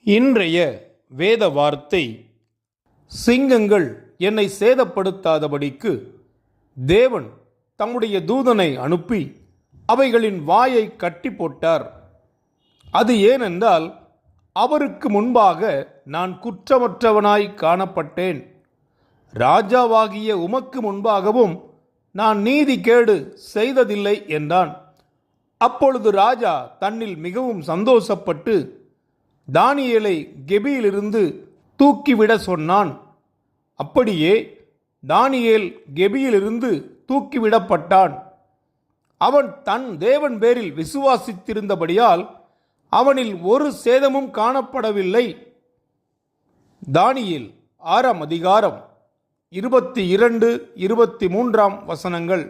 இன்றைய வேத வார்த்தை, சிங்கங்கள் என்னை சேதப்படுத்தாதபடிக்கு தேவன் தம்முடைய தூதனை அனுப்பி அவைகளின் வாயை கட்டி போட்டார். அது ஏனென்றால் அவருக்கு முன்பாக நான் குற்றமற்றவனாய் காணப்பட்டேன். ராஜாவாகிய உமக்கு முன்பாகவும் நான் நீதிகேடு செய்ததில்லை என்றான். அப்பொழுது ராஜா தன்னில் மிகவும் சந்தோஷப்பட்டு தானியேலை கெபியிலிருந்து தூக்கிவிட சொன்னான். அப்படியே தானியேல் கெபியிலிருந்து தூக்கிவிடப்பட்டான். அவன் தன் தேவன் பேரில் விசுவாசித்திருந்தபடியால் அவனில் ஒரு சேதமும் காணப்படவில்லை. தானியேல் 6 அதிகாரம் 22-23 வசனங்கள்.